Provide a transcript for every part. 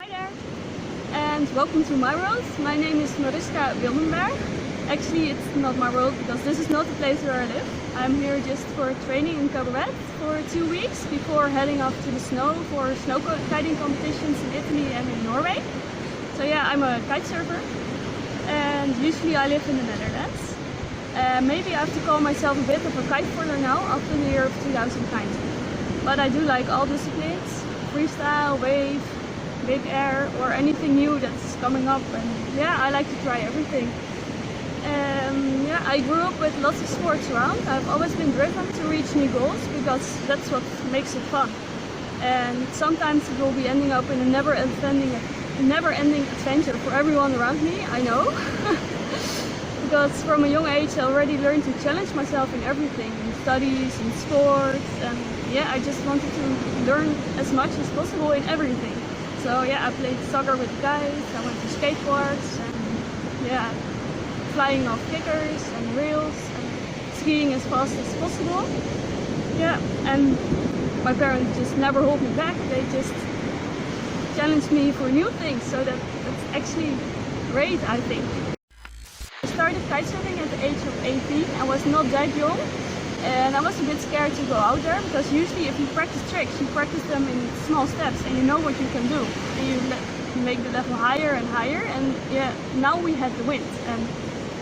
Hi there, and welcome to my world. My name is Mariska Wildenberg. Actually, it's not my world because this is not the place where I live. I'm here just for training in Cutback for 2 weeks before heading off to the snow for snow kiting competitions in Italy and in Norway. So yeah, I'm a kite surfer and usually I live in the Netherlands. Maybe I have to call myself a bit of a kite spoiler now after the year of 2019. But I do like all disciplines, freestyle, wave, big air, or anything new that's coming up, and yeah, I like to try everything. Yeah, I grew up with lots of sports around. I've always been driven to reach new goals because that's what makes it fun. And sometimes it will be ending up in a never-ending adventure for everyone around me, I know. Because from a young age I already learned to challenge myself in everything, in studies, in sports, and yeah, I just wanted to learn as much as possible in everything. So yeah, I played soccer with guys, I went to skateboards, and yeah, flying off kickers and rails, and skiing as fast as possible. Yeah, and my parents just never hold me back, they just challenged me for new things, so that's actually great, I think. I started kitesurfing at the age of 18. I was not that young and I was a bit scared to go out there because usually if you practice tricks, you practice them in small steps and you know what you can do. And you make the level higher and higher, and yeah, now we had the wind and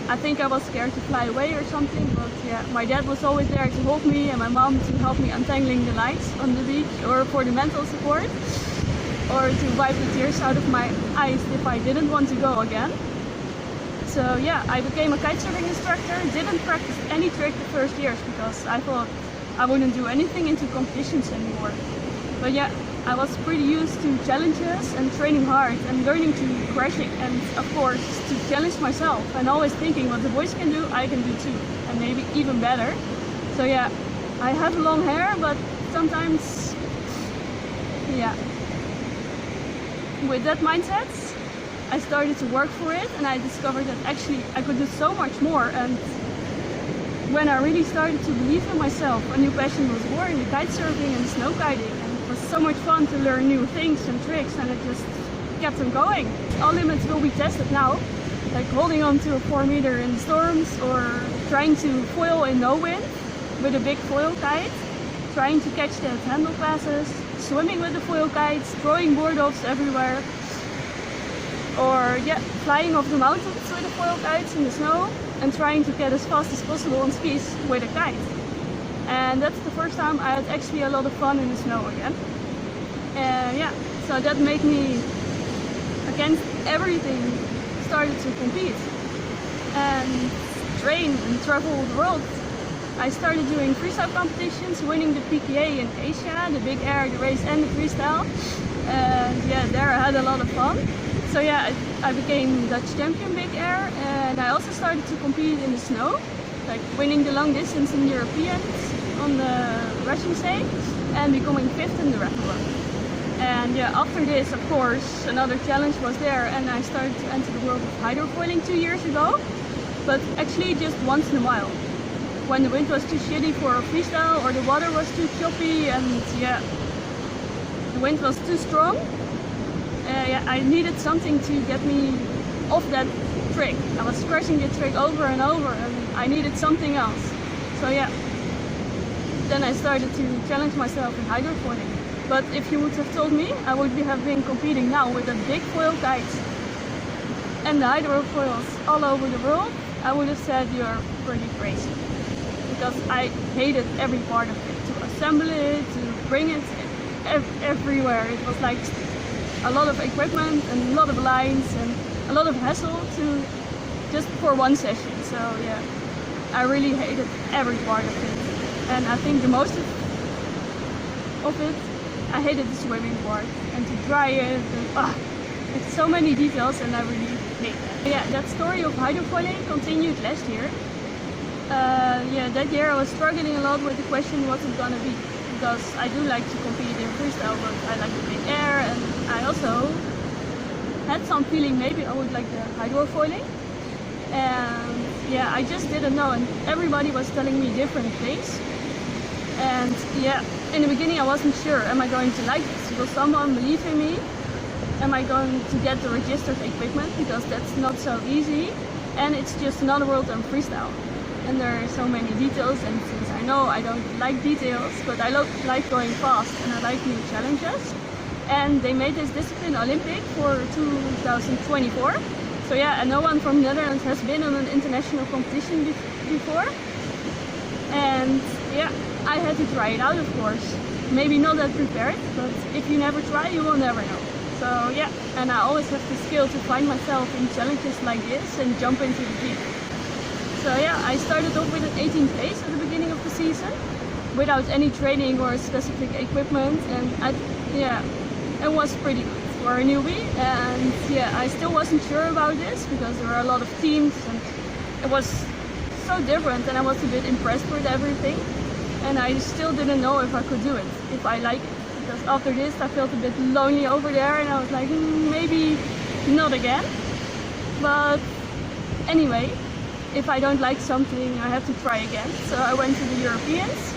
I think I was scared to fly away or something, but yeah, my dad was always there to hold me and my mom to help me untangling the lines on the beach or for the mental support or to wipe the tears out of my eyes if I didn't want to go again. So yeah, I became a kitesurfing instructor, didn't practice any trick the first years because I thought I wouldn't do anything into competitions anymore. But yeah, I was pretty used to challenges and training hard and learning to crashing and of course to challenge myself and always thinking what the boys can do, I can do too, and maybe even better. So yeah, I have long hair, but sometimes, yeah, with that mindset I started to work for it and I discovered that actually I could do so much more, and when I really started to believe in myself, a new passion was born, the kite surfing and snow kiting, and it was so much fun to learn new things and tricks, and it just kept on going. All limits will be tested now, like holding on to a 4 meter in storms or trying to foil in no wind with a big foil kite, trying to catch the handle passes, swimming with the foil kites, throwing board offs everywhere. Or yeah, flying off the mountains with the foil kites in the snow and trying to get as fast as possible on skis with a kite. And that's the first time I had actually a lot of fun in the snow again. Yeah, so that made me, against everything, started to compete and train and travel the world. I started doing freestyle competitions, winning the PKA in Asia, the big air, the race and the freestyle. And yeah, there I had a lot of fun. So yeah, I became Dutch champion big air, and I also started to compete in the snow, like winning the long distance in Europeans on the Russian stage and becoming 5th in the record. And yeah, after this, of course, another challenge was there, and I started to enter the world of hydrofoiling 2 years ago, but actually just once in a while. When the wind was too shitty for a freestyle or the water was too choppy and yeah, the wind was too strong. Yeah, I needed something to get me off that trick. I was crashing the trick over and over and I needed something else. So yeah, then I started to challenge myself in hydrofoiling. But if you would have told me I would have been competing now with a big foil kite and the hydrofoils all over the world, I would have said you're pretty crazy. Because I hated every part of it. To assemble it, to bring it everywhere. It was like a lot of equipment and a lot of lines and a lot of hassle to just for one session. So yeah, I really hated every part of it. And I think the most of it, I hated the swimming part and to dry it. And, it's so many details and I really hate that. Yeah, that story of hydrofoiling continued last year. Yeah, that year I was struggling a lot with the question what's it gonna be. Because I do like to compete in freestyle, but I like the big air, and I also had some feeling maybe I would like the hydrofoiling. And yeah, I just didn't know, and everybody was telling me different things. And yeah, in the beginning I wasn't sure, am I going to like this? Will someone believe in me? am I going to get the registered equipment, because that's not so easy, and it's just another world on freestyle. And there are so many details, and since I know I don't like details, but I like going fast and I like new challenges. And they made this discipline Olympic for 2024. So yeah, and no one from the Netherlands has been on an international competition before. And yeah, I had to try it out, of course. Maybe not that prepared, but if you never try, you will never know. So yeah, and I always have the skill to find myself in challenges like this and jump into the deep. So yeah, I started off with an 18 pace at the beginning of the season, without any training or specific equipment, and it was pretty good for a newbie. And yeah, I still wasn't sure about this because there were a lot of teams and it was so different, and I was a bit impressed with everything, and I still didn't know if I could do it, if I like it, because after this I felt a bit lonely over there and I was like, maybe not again. But anyway, if I don't like something, I have to try again. So I went to the Europeans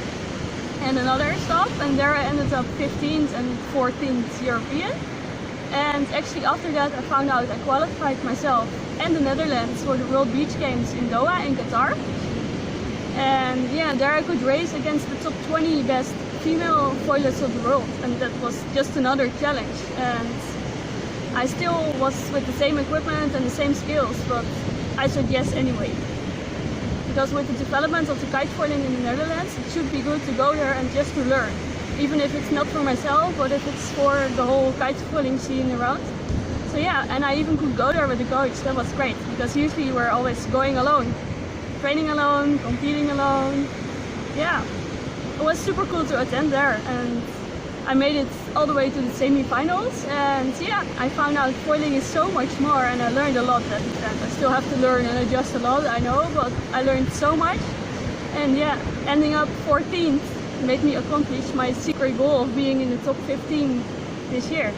and another stop, and there I ended up 15th and 14th European. And actually after that I found out I qualified myself and the Netherlands for the World Beach Games in Doha in Qatar. And yeah, there I could race against the top 20 best female foilers of the world, and that was just another challenge. And I still was with the same equipment and the same skills, but I said yes anyway. Because with the development of the kite foiling in the Netherlands, it should be good to go there and just to learn. Even if it's not for myself, but if it's for the whole kite foiling scene around. So yeah, and I even could go there with a coach. That was great, because usually we're always going alone. Training alone, competing alone. Yeah, it was super cool to attend there, and I made it all the way to the semi-finals, and yeah, I found out foiling is so much more, and I learned a lot at the end. I still have to learn and adjust a lot, I know, but I learned so much. And yeah, ending up 14th made me accomplish my secret goal of being in the top 15 this year.